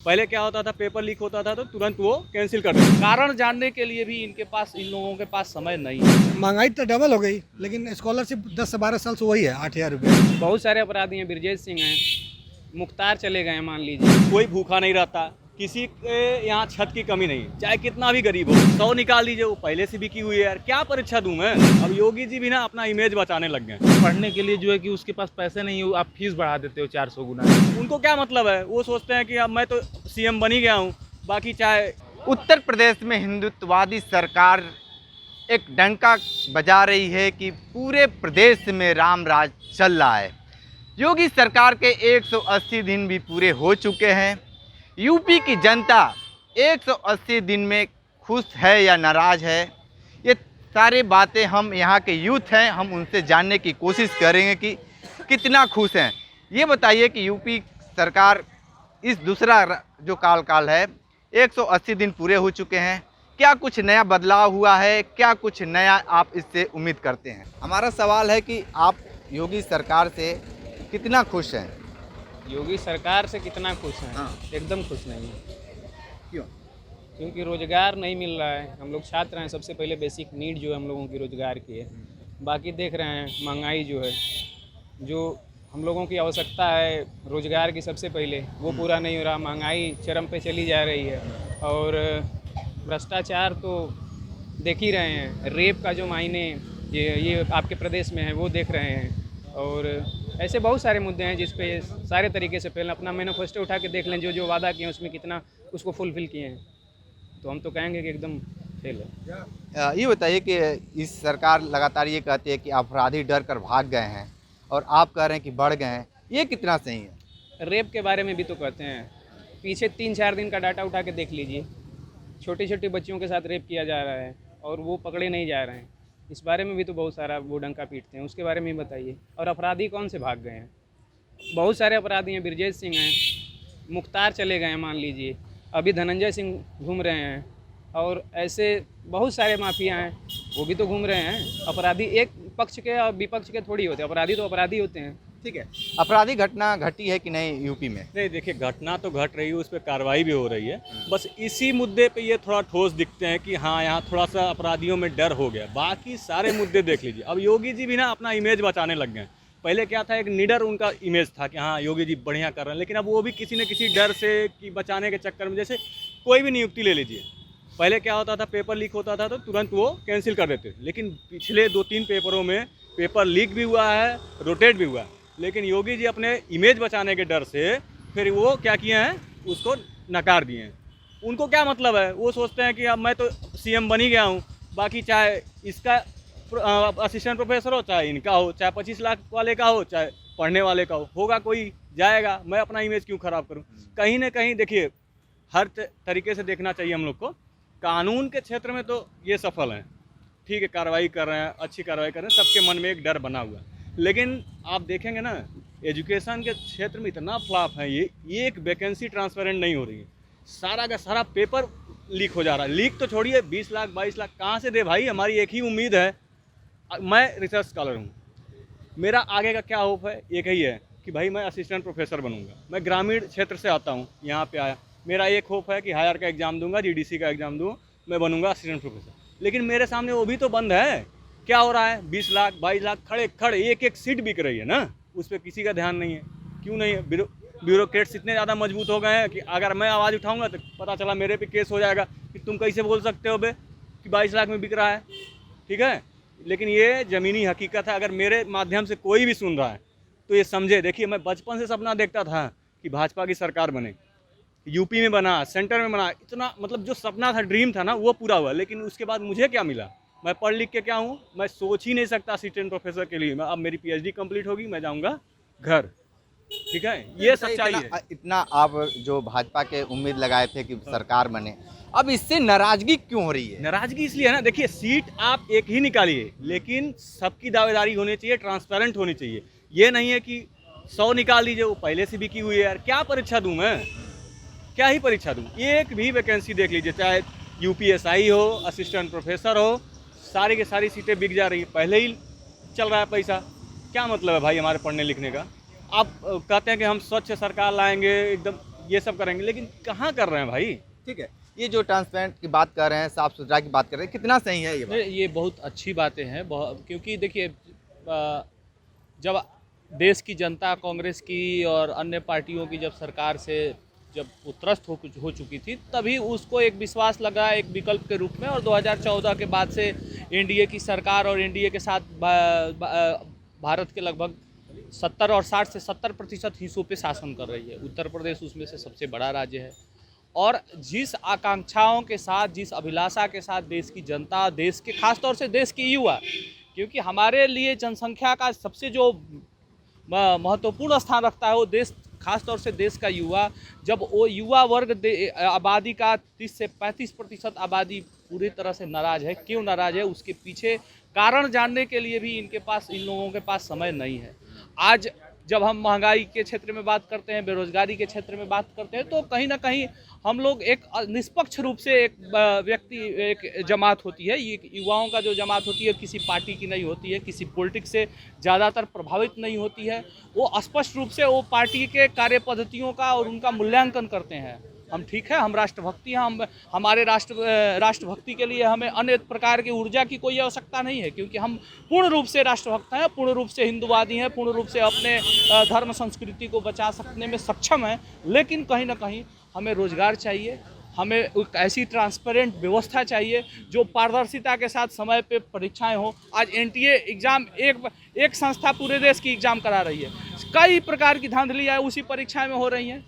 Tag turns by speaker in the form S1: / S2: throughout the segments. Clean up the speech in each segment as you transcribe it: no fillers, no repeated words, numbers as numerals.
S1: पहले क्या होता था, पेपर लीक होता था तो तुरंत वो कैंसिल कर देते। कारण जानने के लिए भी इन लोगों के पास समय नहीं है।
S2: महंगाई तो डबल हो गई, लेकिन स्कॉलरशिप 10 से 12 साल से वही है, 8,000 रुपये।
S3: बहुत सारे अपराधी हैं, ब्रजेश सिंह हैं, मुख्तार चले गए हैं मान लीजिए।
S1: कोई भूखा नहीं रहता, किसी के यहाँ छत की कमी नहीं, चाहे कितना भी गरीब हो। 100 निकाल लीजिए, वो पहले से बिकी हुई है यार, क्या परीक्षा दूं मैं। अब योगी जी भी ना अपना इमेज बचाने लग गए।
S4: पढ़ने के लिए जो है कि उसके पास पैसे नहीं है, आप फीस बढ़ा देते हो 400 गुना।
S1: उनको क्या मतलब है, वो सोचते हैं कि अब मैं तो सीएम बन ही गया हूँ, बाकी चाहे।
S5: उत्तर प्रदेश में हिंदुत्ववादी सरकार एक डंका बजा रही है कि पूरे प्रदेश में राम राज चल रहा है। योगी सरकार के 180 दिन भी पूरे हो चुके हैं। यूपी की जनता 180 दिन में खुश है या नाराज़ है, ये सारी बातें हम यहाँ के यूथ हैं, हम उनसे जानने की कोशिश करेंगे कि कितना खुश हैं। ये बताइए कि यूपी सरकार इस दूसरा जो काल है 180 दिन पूरे हो चुके हैं, क्या कुछ नया बदलाव हुआ है, क्या कुछ नया आप इससे उम्मीद करते हैं? हमारा सवाल है कि आप योगी सरकार से कितना खुश हैं?
S3: योगी सरकार से कितना खुश हैं?
S5: हाँ।
S3: एकदम खुश नहीं है।
S5: क्यों?
S3: क्योंकि रोज़गार नहीं मिल रहा है। हम लोग छात्र हैं, सबसे पहले बेसिक नीड जो है हम लोगों की रोज़गार की है। बाकी देख रहे हैं महंगाई जो है, जो हम लोगों की आवश्यकता है रोज़गार की, सबसे पहले वो पूरा नहीं हो रहा। महंगाई चरम पे चली जा रही है और भ्रष्टाचार तो देख ही रहे हैं। रेप का जो मायने ये आपके प्रदेश में है वो देख रहे हैं। और ऐसे बहुत सारे मुद्दे हैं जिस पे सारे तरीके से पहले अपना मैनिफेस्टो उठा के देख लें, जो वादा किए हैं उसमें कितना उसको फुलफिल किए हैं, तो हम तो कहेंगे कि एकदम फेल है।
S5: ये बताइए कि इस सरकार लगातार ये कहती है कि अपराधी डर कर भाग गए हैं और आप कह रहे हैं कि बढ़ गए हैं, ये कितना सही है?
S3: रेप के बारे में भी तो कहते हैं, पीछे 3-4 दिन का डाटा उठा के देख लीजिए, छोटी छोटी बच्चियों के साथ रेप किया जा रहा है और वो पकड़े नहीं जा रहे हैं। इस बारे में भी तो बहुत सारा वो डंका पीटते हैं, उसके बारे में भी बताइए। और अपराधी कौन से भाग गए हैं? बहुत सारे अपराधी हैं, ब्रजेश सिंह हैं, मुख्तार चले गए हैं मान लीजिए, अभी धनंजय सिंह घूम रहे हैं, और ऐसे बहुत सारे माफिया हैं वो भी तो घूम रहे हैं। अपराधी एक पक्ष के और विपक्ष के थोड़ी होते, अपराधी तो अपराधी होते हैं।
S5: ठीक है, अपराधी घटना घटी है कि नहीं यूपी में?
S1: नहीं देखिए, घटना तो घट रही है, उस पर कार्रवाई भी हो रही है। बस इसी मुद्दे पे ये थोड़ा ठोस दिखते हैं कि हाँ यहाँ थोड़ा सा अपराधियों में डर हो गया। बाकी सारे मुद्दे देख लीजिए, अब योगी जी भी ना अपना इमेज बचाने लग गए। पहले क्या था, एक निडर उनका इमेज था कि हाँ योगी जी बढ़िया कर रहे हैं, लेकिन अब वो भी किसी न किसी डर से कि बचाने के चक्कर में, जैसे कोई भी नियुक्ति ले लीजिए, पहले क्या होता था, पेपर लीक होता था तो तुरंत वो कैंसिल कर देते, लेकिन पिछले 2-3 पेपरों में पेपर लीक भी हुआ है, रोटेट भी हुआ है, लेकिन योगी जी अपने इमेज बचाने के डर से फिर वो क्या किए हैं, उसको नकार दिए हैं। उनको क्या मतलब है, वो सोचते हैं कि अब मैं तो सीएम बन ही गया हूँ, बाकी चाहे इसका असिस्टेंट प्रोफेसर हो, चाहे इनका हो, चाहे 25 लाख वाले का हो, चाहे पढ़ने वाले का हो, होगा कोई जाएगा, मैं अपना इमेज क्यों ख़राब करूँ। कहीं ना कहीं देखिए, हर तरीके से देखना चाहिए हम लोग को। कानून के क्षेत्र में तो ये सफल हैं, ठीक है, कार्रवाई कर रहे हैं, अच्छी कार्रवाई कर रहे हैं, सबके मन में एक डर बना हुआ है। लेकिन आप देखेंगे ना, एजुकेशन के क्षेत्र में इतना फ्लॉप है ये एक वैकेंसी ट्रांसपेरेंट नहीं हो रही है, सारा का सारा पेपर लीक हो जा रहा है। लीक तो छोड़िए, 20 लाख 22 लाख कहाँ से दे भाई। हमारी एक ही उम्मीद है, मैं रिसर्च स्कॉलर हूँ, मेरा आगे का क्या होप है, एक ही है कि भाई मैं असिस्टेंट प्रोफेसर बनूंगा। मैं ग्रामीण क्षेत्र से आता हूँ, यहाँ पे आया, मेरा एक होप है कि हायर का एग्ज़ाम दूंगा, जीडीसी का एग्ज़ाम दूँ, मैं बनूंगा असिस्टेंट प्रोफेसर। लेकिन मेरे सामने वो भी तो बंद है। क्या हो रहा है, 20 लाख 22 लाख खड़े एक सीट बिक रही है ना, उस पर किसी का ध्यान नहीं है। क्यों नहीं है? ब्यूरोक्रेट्स इतने ज़्यादा मजबूत हो गए हैं कि अगर मैं आवाज़ उठाऊंगा तो पता चला मेरे पे केस हो जाएगा कि तुम कैसे बोल सकते हो बे कि 22 लाख में बिक रहा है। ठीक है, लेकिन ये ज़मीनी हकीकत है। अगर मेरे माध्यम से कोई भी सुन रहा है तो ये समझे। देखिए, मैं बचपन से सपना देखता था कि भाजपा की सरकार बने, यूपी में बना, सेंटर में बना, इतना मतलब जो सपना था, ड्रीम था ना, वो पूरा हुआ। लेकिन उसके बाद मुझे क्या मिला, मैं पढ़ लिख के क्या हूँ, मैं सोच ही नहीं सकता असिस्टेंट प्रोफेसर के लिए। मैं अब मेरी पीएचडी कंप्लीट होगी, मैं जाऊँगा घर। ठीक है, ये सच्चाई है।
S5: इतना आप जो भाजपा के उम्मीद लगाए थे कि सरकार बने, अब इससे नाराजगी क्यों हो रही है?
S1: नाराजगी इसलिए है ना, देखिए सीट आप एक ही निकालिए, लेकिन सबकी दावेदारी होनी चाहिए, ट्रांसपेरेंट होनी चाहिए। ये नहीं है कि 100 निकाल लीजिए, वो पहले से बिकी हुई है यार, क्या परीक्षा दूँ मैं, क्या ही परीक्षा दूँ। एक भी वैकेंसी देख लीजिए, चाहे यूपीएसआई हो, असिस्टेंट प्रोफेसर हो, सारी की सारी सीटें बिक जा रही है, पहले ही चल रहा है पैसा। क्या मतलब है भाई हमारे पढ़ने लिखने का। आप कहते हैं कि हम स्वच्छ सरकार लाएंगे, एकदम ये सब करेंगे, लेकिन कहाँ कर रहे हैं भाई।
S5: ठीक है, ये जो ट्रांसपेरेंट की बात कर रहे हैं, साफ सुथरा की बात कर रहे हैं, कितना सही है ये बात?
S3: ये बहुत अच्छी बातें हैं, क्योंकि देखिए जब देश की जनता कांग्रेस की और अन्य पार्टियों की जब सरकार से जब त्रस्त हो चुकी थी, तभी उसको एक विश्वास लगा एक विकल्प के रूप में, और 2014 के बाद से एनडीए की सरकार और एनडीए के साथ भारत के लगभग 70 और 60 से 70% हिस्सों पे शासन कर रही है। उत्तर प्रदेश उसमें से सबसे बड़ा राज्य है, और जिस आकांक्षाओं के साथ, जिस अभिलाषा के साथ देश की जनता, देश के खासतौर से देश के युवा, क्योंकि हमारे लिए जनसंख्या का सबसे जो महत्वपूर्ण स्थान रखता है वो देश, खासतौर से देश का युवा, जब वो युवा वर्ग आबादी का 30 से 35% आबादी पूरी तरह से नाराज़ है। क्यों नाराज़ है, उसके पीछे कारण जानने के लिए भी इन लोगों के पास समय नहीं है। आज जब हम महंगाई के क्षेत्र में बात करते हैं, बेरोजगारी के क्षेत्र में बात करते हैं, तो कहीं ना कहीं हम लोग एक निष्पक्ष रूप से एक जमात होती है, ये युवाओं का जो जमात होती है किसी पार्टी की नहीं होती है, किसी पॉलिटिक्स से ज़्यादातर प्रभावित नहीं होती है। वो स्पष्ट रूप से वो पार्टी के कार्य पद्धतियों का और उनका मूल्यांकन करते हैं। हम ठीक है, हम राष्ट्रभक्ति हैं, हम हमारे राष्ट्रभक्ति के लिए हमें अन्य प्रकार की ऊर्जा की कोई आवश्यकता नहीं है, क्योंकि हम पूर्ण रूप से राष्ट्रभक्त हैं, पूर्ण रूप से हिंदुवादी हैं, पूर्ण रूप से अपने धर्म संस्कृति को बचा सकने में सक्षम हैं। लेकिन कहीं ना कहीं हमें रोजगार चाहिए, हमें एक ऐसी ट्रांसपेरेंट व्यवस्था चाहिए जो पारदर्शिता के साथ समय पे परीक्षाएं हो। आज एनटीए एग्ज़ाम एक संस्था पूरे देश की एग्ज़ाम करा रही है, कई प्रकार की धांधलियाँ उसी परीक्षाएं में हो रही हैं।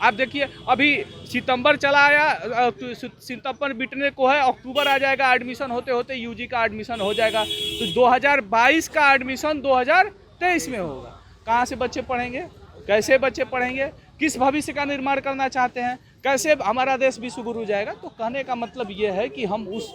S3: आप देखिए, अभी सितंबर चला आया, सितंबर बीतने को है, अक्टूबर आ जाएगा, एडमिशन होते होते यूजी का एडमिशन हो जाएगा, तो 2022 का एडमिशन 2023 में होगा। कहाँ से बच्चे पढ़ेंगे, कैसे बच्चे पढ़ेंगे, किस भविष्य का निर्माण करना चाहते हैं, कैसे हमारा देश विश्वगुरु जाएगा। तो कहने का मतलब ये है कि हम उस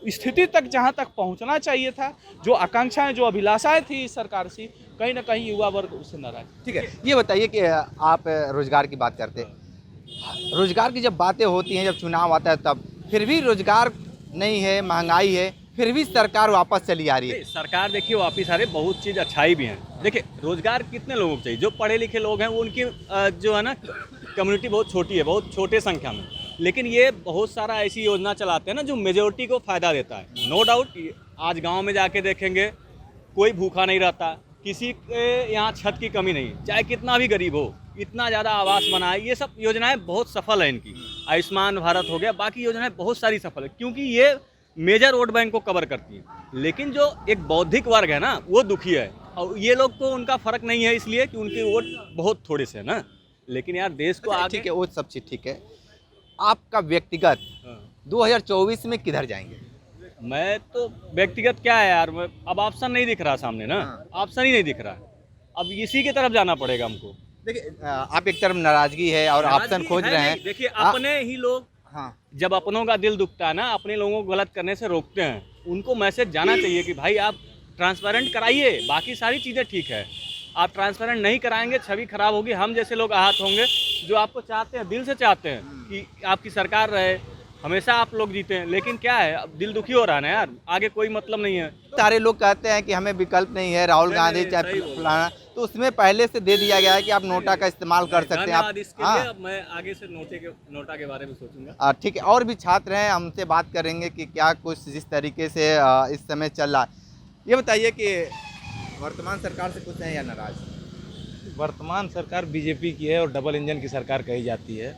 S3: स्थिति तक जहाँ तक पहुँचना चाहिए था, जो आकांक्षाएं, जो अभिलाषाएं थी इस सरकार से, कहीं ना कहीं युवा वर्ग उससे नाराज।
S5: ठीक है, ये बताइए कि आप रोजगार की बात करते हैं, रोजगार की जब बातें होती हैं, जब चुनाव आता है तब, फिर भी रोजगार नहीं है, महंगाई है, फिर भी सरकार वापस चली आ रही है।
S1: सरकार देखिए वापस आ रही, बहुत चीज़ अच्छाई भी हैं। देखिए रोजगार कितने लोगों को चाहिए, जो पढ़े लिखे लोग हैं वो उनकी जो है ना कम्युनिटी बहुत छोटी है, बहुत छोटे संख्या में, लेकिन ये बहुत सारा ऐसी योजना चलाते हैं ना जो मेजोरिटी को फ़ायदा देता है। नो डाउट, आज गांव में जाके देखेंगे कोई भूखा नहीं रहता, किसी के यहाँ छत की कमी नहीं, चाहे कितना भी गरीब हो, इतना ज़्यादा आवास बनाए, ये सब योजनाएं बहुत सफल है इनकी। आयुष्मान भारत हो गया, बाकी योजनाएं बहुत सारी सफल है, क्योंकि ये मेजर वोट बैंक को कवर करती हैं। लेकिन जो एक बौद्धिक वर्ग है ना, वो दुखी है, और ये लोग को उनका फ़र्क नहीं है, इसलिए कि उनके वोट बहुत थोड़े से है ना। लेकिन यार देश को आगे,
S5: ठीक है, वो सब चीज़ ठीक है। आपका व्यक्तिगत 2024 में किधर जाएंगे?
S1: मैं तो व्यक्तिगत क्या है यार, अब ऑप्शन नहीं दिख रहा सामने ना, ऑप्शन ही नहीं दिख रहा, अब इसी की तरफ जाना पड़ेगा हमको।
S5: देखिए, आप एक तरफ नाराजगी है और ऑप्शन खोज रहे हैं।
S1: देखिए अपने ही लोग,
S5: हाँ,
S1: जब अपनों का दिल दुखता है ना, अपने लोगों को गलत करने से रोकते हैं, उनको मैसेज जाना चाहिए कि भाई आप ट्रांसपेरेंट कराइए, बाकी सारी चीज़ें ठीक है, आप ट्रांसपेरेंट नहीं कराएंगे छवि खराब होगी, हम जैसे लोग आहत होंगे जो आपको चाहते हैं, दिल से चाहते हैं कि आपकी सरकार रहे, हमेशा आप लोग जीते हैं। लेकिन क्या है, अब दिल दुखी हो रहा है ना यार, आगे कोई मतलब नहीं है।
S5: सारे लोग कहते हैं कि हमें विकल्प नहीं है, राहुल गांधी चाहे फलाना, तो उसमें पहले से दे दिया गया है कि आप नोटा का इस्तेमाल कर सकते हैं। आप
S1: इसके लिए अब मैं आगे से नोटा के बारे में सोचूंगा।
S5: ठीक है, और भी छात्र हैं, हमसे बात करेंगे कि क्या कुछ जिस तरीके से इस समय चल रहा है। ये बताइए कि वर्तमान सरकार से कुछ है या नाराज?
S4: वर्तमान सरकार बीजेपी की है और डबल इंजन की सरकार कही जाती है।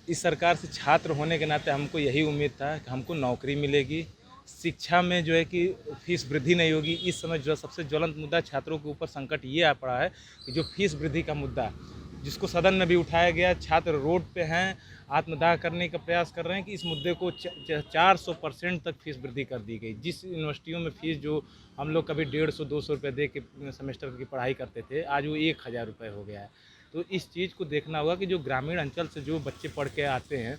S4: इस सरकार से छात्र होने के नाते हमको यही उम्मीद था कि हमको नौकरी मिलेगी, शिक्षा में जो है कि फीस वृद्धि नहीं होगी। इस समय जो सबसे ज्वलंत मुद्दा छात्रों के ऊपर संकट ये आ पड़ा है कि जो फीस वृद्धि का मुद्दा, जिसको सदन में भी उठाया गया, छात्र रोड पे हैं, आत्मदाह करने का प्रयास कर रहे हैं कि इस मुद्दे को 400% तक फीस वृद्धि कर दी गई। जिस यूनिवर्सिटियों में फ़ीस जो हम लोग कभी 150-200 रुपये दे के सेमेस्टर की पढ़ाई करते थे, आज वो 1000 रुपये हो गया है। तो इस चीज़ को देखना होगा कि जो ग्रामीण अंचल से जो बच्चे पढ़ के आते हैं,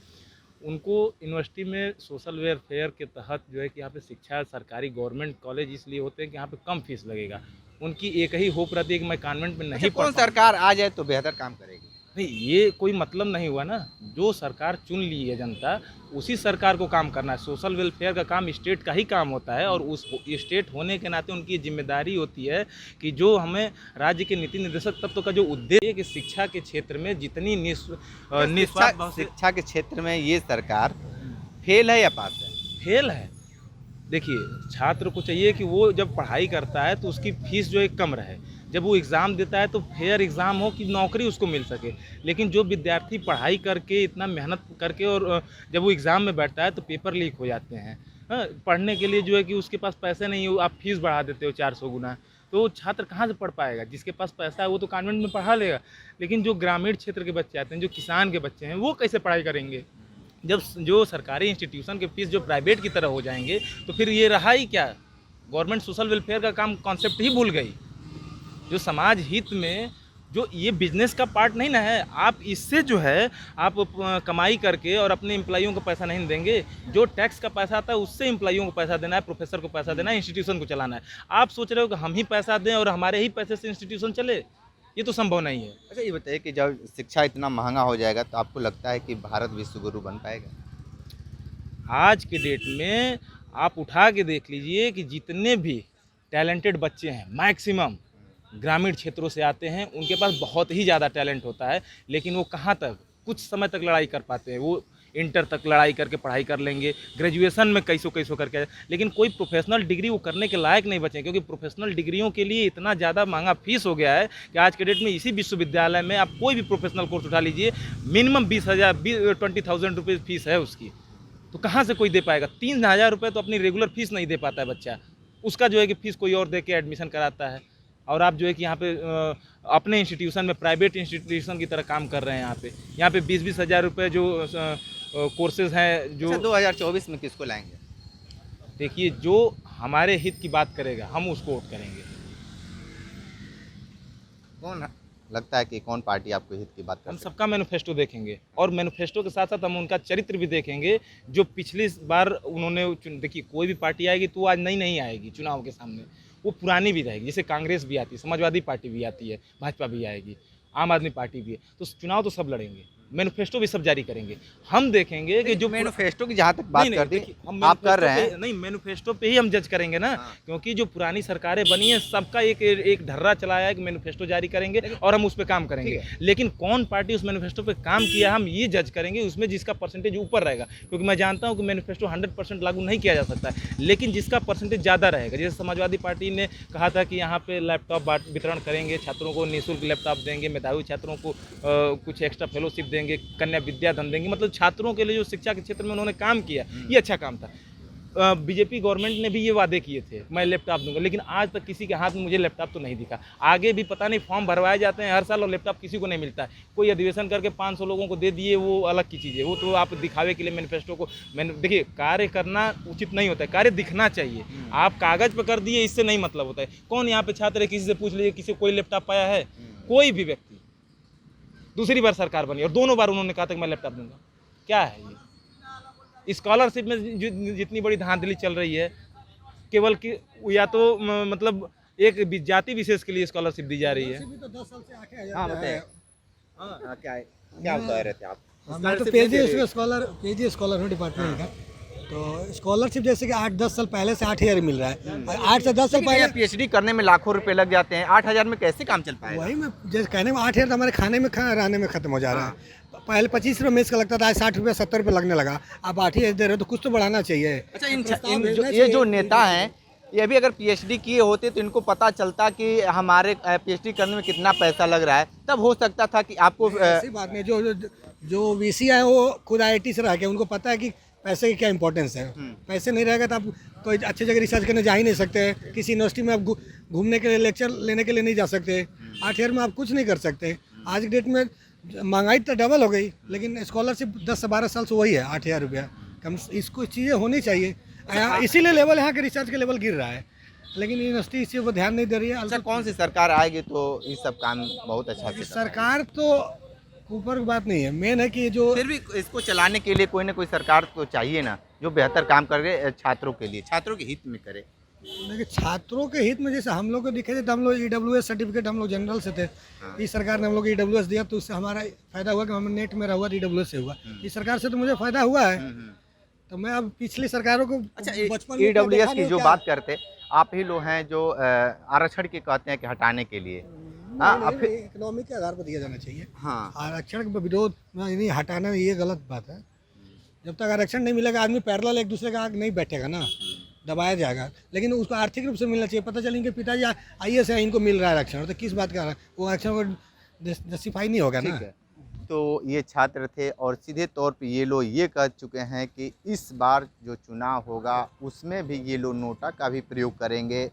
S4: उनको यूनिवर्सिटी में सोशल वेलफेयर के तहत जो है कि यहाँ पे शिक्षा, सरकारी गवर्नमेंट कॉलेज इसलिए होते हैं कि यहाँ पे कम फीस लगेगा। उनकी एक ही होप रहती है कि मैं कॉन्वेंट में नहीं
S5: कौन सरकार आ जाए तो बेहतर काम करेगी?
S4: नहीं, ये कोई मतलब नहीं हुआ ना। जो सरकार चुन ली है जनता, उसी सरकार को काम करना है। सोशल वेलफेयर का काम स्टेट का ही काम होता है, और उस स्टेट होने के नाते उनकी जिम्मेदारी होती है कि जो हमें राज्य के नीति निर्देशक तत्व का जो उद्देश्य है कि शिक्षा के क्षेत्र में जितनी निस्वार्थ भाव से
S5: शिक्षा के क्षेत्र में ये सरकार फेल है या पास है?
S4: फेल है। देखिए, छात्र को चाहिए कि वो जब पढ़ाई करता है तो उसकी फीस जो है कम रहे, जब वो एग्ज़ाम देता है तो फेयर एग्ज़ाम हो कि नौकरी उसको मिल सके। लेकिन जो विद्यार्थी पढ़ाई करके इतना मेहनत करके और जब वो एग्ज़ाम में बैठता है तो पेपर लीक हो जाते हैं। हाँ, पढ़ने के लिए जो है कि उसके पास पैसे नहीं हो, आप फीस बढ़ा देते हो 400 गुना, तो छात्र कहाँ से पढ़ पाएगा? जिसके पास पैसा है वो तो कॉन्वेंट में पढ़ा लेगा, लेकिन जो ग्रामीण क्षेत्र के बच्चे आते हैं, जो किसान के बच्चे हैं, वो कैसे पढ़ाई करेंगे? जब जो सरकारी इंस्टीट्यूशन के फीस जो प्राइवेट की तरह हो जाएंगे तो फिर ये रहा ही क्या? गवर्नमेंट सोशल वेलफेयर का काम कॉन्सेप्ट ही भूल गई। जो समाज हित में, जो ये बिजनेस का पार्ट नहीं ना है। आप इससे जो है आप कमाई करके और अपने एम्प्लॉइयों को पैसा नहीं देंगे। जो टैक्स का पैसा आता है उससे एम्प्लॉइयों को पैसा देना है, प्रोफेसर को पैसा देना है, इंस्टीट्यूशन को चलाना है। आप सोच रहे हो कि हम ही पैसा दें और हमारे ही पैसे से इंस्टीट्यूशन चले? ये तो संभव नहीं है।
S5: अच्छा, ये बताइए कि जब शिक्षा इतना महंगा हो जाएगा तो आपको लगता है कि भारत विश्व गुरु बन पाएगा?
S4: आज के डेट में आप उठा के देख लीजिए कि जितने भी टैलेंटेड बच्चे हैं मैक्सिमम ग्रामीण क्षेत्रों से आते हैं। उनके पास बहुत ही ज़्यादा टैलेंट होता है, लेकिन वो कहाँ तक कुछ समय तक लड़ाई कर पाते हैं। वो इंटर तक लड़ाई करके पढ़ाई कर लेंगे, ग्रेजुएशन में कैसो करके, लेकिन कोई प्रोफेशनल डिग्री वो करने के लायक नहीं बचे, क्योंकि प्रोफेशनल डिग्रियों के लिए इतना ज़्यादा महंगा फीस हो गया है कि आज के डेट में इसी विश्वविद्यालय में आप कोई भी प्रोफेशनल कोर्स उठा लीजिए, मिनिमम 20,000 रुपये फीस है उसकी। तो कहाँ से कोई दे पाएगा? 3,000 रुपये तो अपनी रेगुलर फीस नहीं दे पाता है बच्चा, उसका जो है कि फीस कोई और दे के एडमिशन कराता है। और आप जो है कि यहाँ पे अपने इंस्टीट्यूशन में प्राइवेट इंस्टीट्यूशन की तरह काम कर रहे हैं। यहाँ पे 20-20 हज़ार रुपये जो कोर्सेज हैं जो
S5: 2024 में किसको लाएंगे?
S4: देखिए, जो हमारे हित की बात करेगा हम उसको वोट करेंगे।
S5: कौन लगता है कि कौन पार्टी आपको हित की बात कर
S4: हम
S5: सकती है?
S4: सबका मैनिफेस्टो देखेंगे, और मैनिफेस्टो के साथ साथ हम उनका चरित्र भी देखेंगे। जो पिछली बार उन्होंने देखिए, कोई भी पार्टी आएगी तो आज नहीं आएगी चुनाव के सामने, वो पुरानी भी रहेगी। जैसे कांग्रेस भी आती है, समाजवादी पार्टी भी आती है, भाजपा भी आएगी, आम आदमी पार्टी भी है। तो चुनाव तो सब लड़ेंगे, मैनिफेस्टो भी सब जारी करेंगे। हम देखेंगे कि जो
S5: मैनिफेस्टो की जहाँ तक बात कर दी
S4: हम
S5: आप कर रहे हैं,
S4: नहीं, मैनिफेस्टो पे ही हम जज करेंगे ना। क्योंकि जो पुरानी सरकारें बनी हैं सबका एक ढर्रा चलाया है कि मैनिफेस्टो जारी करेंगे और हम उस पर काम करेंगे। लेकिन कौन पार्टी उस मैनिफेस्टो पे काम किया हम ये जज करेंगे, उसमें जिसका परसेंटेज ऊपर रहेगा। क्योंकि मैं जानता हूँ कि मैनिफेस्टो 100% लागू नहीं किया जा सकता है, लेकिन जिसका परसेंटेज ज़्यादा रहेगा। जैसे समाजवादी पार्टी ने कहा था कि यहाँ पे लैपटॉप वितरण करेंगे, छात्रों को निःशुल्क लैपटॉप देंगे, मेधावी छात्रों को कुछ एक्स्ट्रा फेलोशिप देंगे, कन्या विद्या धन देंगे। मतलब छात्रों के लिए जो शिक्षा के क्षेत्र में उन्होंने काम किया, ये अच्छा काम था। बीजेपी गवर्नमेंट ने भी ये वादे किए थे, मैं लैपटॉप दूंगा, लेकिन आज तक किसी के हाथ में मुझे लैपटॉप तो नहीं दिखा। आगे भी पता नहीं फॉर्म भरवाए जाते हैं हर साल और लैपटॉप किसी को नहीं मिलता है। कोई अधिवेशन करके 500 लोगों को दे दिए, वो अलग की चीज़ है। वो तो आप दिखावे के लिए मैनिफेस्टो को देखिए, कार्य करना उचित नहीं होता है, कार्य दिखना चाहिए। आप कागज़ पर कर दिए, इससे नहीं मतलब होता है। कौन यहाँ पे छात्र है, किसी से पूछ लीजिए, किसी कोई लैपटॉप पाया है? कोई भी व्यक्ति। दूसरी बार सरकार बनी और दोनों बार उन्होंने कहा था कि मैं लैपटॉप दूंगा। क्या है ये? स्कॉलरशिप में जितनी बड़ी धांधली चल रही है, केवल कि या तो मतलब एक जाति विशेष के लिए स्कॉलरशिप दी जा रही है।
S2: भी तो 10 साल से 8,000
S5: हाँ बताइए, क्या बता रहे थे आप?
S2: मैं तो पीजी स्कॉलर हूँ डिपार्टमेंट का। तो स्कॉलरशिप जैसे कि 8-10 साल पहले से 8,000 मिल रहा है, और 8 से 10 साल पहले
S5: पीएचडी करने में लाखों रुपए लग जाते हैं, 8,000 में कैसे काम चल पाएगा?
S2: वही मैं जैसे कहने में 8,000 तो हमारे खाने में रहने में खत्म हो जा रहा है। पहले 25 रुपये मेस का लगता था, आज 60 रुपये 70 रुपये लगने लगा। अब 8,000 दे रहे हो तो कुछ तो बढ़ाना चाहिए।
S5: अच्छा, ये जो नेता हैं, ये भी अगर पीएचडी किए होते तो इनको पता चलता कि हमारे पीएचडी करने में कितना पैसा लग रहा है, तब हो सकता था कि आपको
S2: ऐसी बात नहीं। जो वीसी है वो खुद IIT से रह के, उनको पता है कि पैसे की क्या इंपॉर्टेंस है। पैसे नहीं रहेगा तो आप कोई अच्छी जगह रिसर्च करने जा ही नहीं सकते। किसी यूनिवर्सिटी में आप घूमने के लिए, लेक्चर लेने के लिए नहीं जा सकते। 8,000 में आप कुछ नहीं कर सकते। आज की डेट में महंगाई तो डबल हो गई, लेकिन स्कॉलरशिप 10 से 12 साल से वही है 8,000 रुपया। कम इसको चीज़ें होनी चाहिए। इसीलिए लेवल यहाँ के रिसर्च के लेवल गिर रहा है, लेकिन यूनिवर्सिटी इसी पर ध्यान नहीं दे रही है।
S5: अच्छा, कौन सी सरकार आएगी तो ये सब काम बहुत अच्छा से
S2: सरकार तो ऊपर की बात नहीं है, मेन है कि जो
S5: फिर भी इसको चलाने के लिए कोई ना कोई सरकार तो चाहिए ना, जो बेहतर काम करे छात्रों के लिए, छात्रों के हित में करे।
S2: देखिए छात्रों के हित में जैसे हम लोग को दिखे थे तो हम लोग EWS सर्टिफिकेट हम लोग जनरल से थे। इस सरकार ने हम लोग EWS दिया तो उससे हमारा फायदा हुआ कि हम नेट में हुआ EWS से हुआ। इस सरकार से तो मुझे फायदा हुआ है। तो मैं अब पिछली सरकारों को
S5: अच्छा,
S2: बचपन में क्या
S5: EWS
S2: देखा
S5: की
S2: नहीं
S5: जो
S2: क्या-
S5: बात करते, आप ही लोग हैं जो आरक्षण की कहते हैं कि हटाने के लिए। हाँ,
S2: नहीं, इकोनॉमी के आधार पर दिया जाना चाहिए।
S5: हाँ,
S2: आरक्षण का विरोध नहीं, हटाना ये गलत बात है। जब तक आरक्षण नहीं मिलेगा आदमी पैरेलल एक दूसरे का आग नहीं बैठेगा ना, दबाया जाएगा। लेकिन उसको आर्थिक रूप से मिलना चाहिए। पता चले इनके पिताजी IAS है, इनको मिल रहा है आरक्षण, तो किस बात का वो आरक्षण को जस्टिफाई नहीं होगा ना।
S5: ठीक है। तो ये छात्र थे और सीधे तौर पे ये लोग ये कह चुके हैं कि इस बार जो चुनाव होगा उसमें भी ये लोग नोटा का भी प्रयोग करेंगे।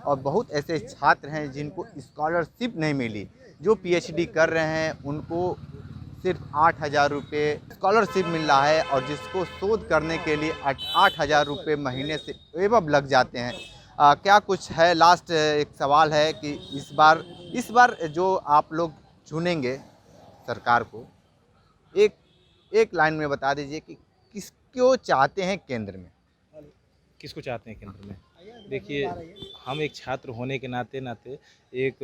S5: और बहुत ऐसे छात्र हैं जिनको स्कॉलरशिप नहीं मिली, जो PhD कर रहे हैं उनको सिर्फ 8,000 रुपये स्कॉलरशिप मिल रहा है, और जिसको शोध करने के लिए 8,000 रुपये महीने से एवं लग जाते हैं। क्या कुछ है, लास्ट एक सवाल है कि इस बार जो आप लोग चुनेंगे सरकार को, एक लाइन में बता दीजिए कि किसको चाहते हैं केंद्र में?
S4: किसको चाहते हैं केंद्र में? देखिए, हम एक छात्र होने के नाते एक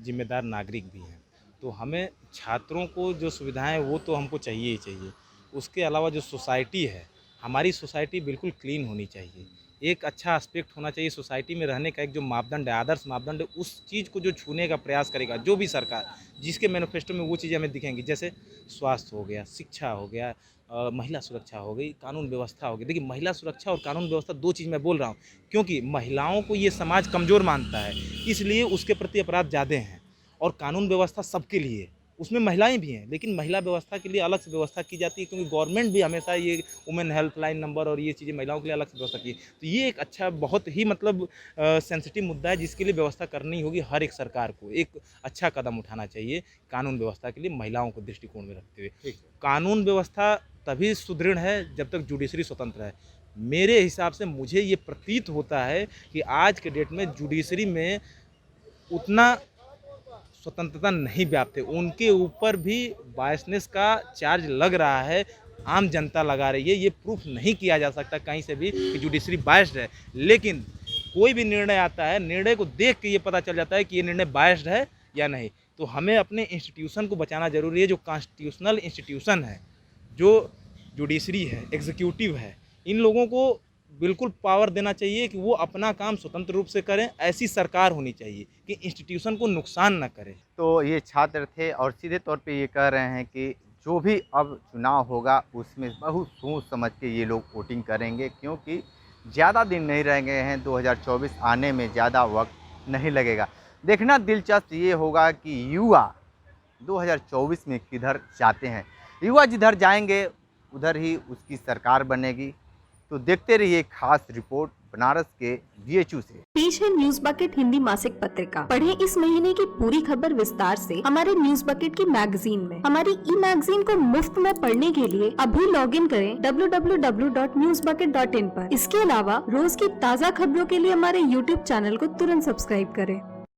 S4: जिम्मेदार नागरिक भी हैं, तो हमें छात्रों को जो सुविधाएं हैं वो तो हमको चाहिए ही चाहिए। उसके अलावा जो सोसाइटी है, हमारी सोसाइटी बिल्कुल क्लीन होनी चाहिए। एक अच्छा एस्पेक्ट होना चाहिए सोसाइटी में रहने का, एक जो मापदंड है, आदर्श मापदंड है, उस चीज़ को जो छूने का प्रयास करेगा जो भी सरकार, जिसके मैनिफेस्टो में वो चीज़ें हमें दिखेंगी, जैसे स्वास्थ्य हो गया, शिक्षा हो गया, महिला सुरक्षा हो गई, कानून व्यवस्था हो गई। देखिए, महिला सुरक्षा और कानून व्यवस्था दो चीज़ मैं बोल रहा हूँ क्योंकि महिलाओं को ये समाज कमज़ोर मानता है, इसलिए उसके प्रति अपराध ज़्यादा हैं। और कानून व्यवस्था सबके लिए, उसमें महिलाएं भी हैं, लेकिन महिला व्यवस्था के लिए अलग से व्यवस्था की जाती है, क्योंकि गवर्नमेंट भी हमेशा ये वुमेन हेल्पलाइन नंबर और ये चीज़ें महिलाओं के लिए अलग से व्यवस्था की है। तो ये एक अच्छा, बहुत ही मतलब सेंसिटिव मुद्दा है, जिसके लिए व्यवस्था करनी होगी। हर एक सरकार को एक अच्छा कदम उठाना चाहिए कानून व्यवस्था के लिए, महिलाओं को दृष्टिकोण में रखते हुए। कानून व्यवस्था तभी सुदृढ़ है जब तक जुडिशरी स्वतंत्र है। मेरे हिसाब से मुझे ये प्रतीत होता है कि आज के डेट में जुडिशरी में उतना स्वतंत्रता नहीं व्याप्त है, उनके ऊपर भी बायसनेस का चार्ज लग रहा है, आम जनता लगा रही है। ये प्रूफ नहीं किया जा सकता कहीं से भी कि जुडिशरी बायस्ड है, लेकिन कोई भी निर्णय आता है, निर्णय को देख के ये पता चल जाता है कि ये निर्णय बायस्ड है या नहीं। तो हमें अपने इंस्टीट्यूशन को बचाना जरूरी है, जो कॉन्स्टिट्यूशनल इंस्टीट्यूशन है, जो जुडिशरी है, एग्जीक्यूटिव है, इन लोगों को बिल्कुल पावर देना चाहिए कि वो अपना काम स्वतंत्र रूप से करें। ऐसी सरकार होनी चाहिए कि इंस्टीट्यूशन को नुकसान न करे।
S5: तो ये छात्र थे और सीधे तौर पे ये कह रहे हैं कि जो भी अब चुनाव होगा उसमें बहुत सोच समझ के ये लोग वोटिंग करेंगे, क्योंकि ज़्यादा दिन नहीं रह गए हैं, 2024 आने में ज़्यादा वक्त नहीं लगेगा। देखना दिलचस्प ये होगा कि युवा 2024 में किधर जाते हैं। युवा जिधर जाएंगे उधर ही उसकी सरकार बनेगी। तो देखते रहिए खास रिपोर्ट बनारस के BHU से।
S6: पेश है न्यूज बकेट हिंदी मासिक पत्रिका। पढ़ें इस महीने की पूरी खबर विस्तार से हमारे न्यूज बकेट की मैगजीन में। हमारी मैगजीन को मुफ्त में पढ़ने के लिए अभी लॉगिन करें www.newsbucket.in पर। इसके अलावा रोज की ताज़ा खबरों के लिए हमारे YouTube चैनल को तुरंत सब्सक्राइब करें।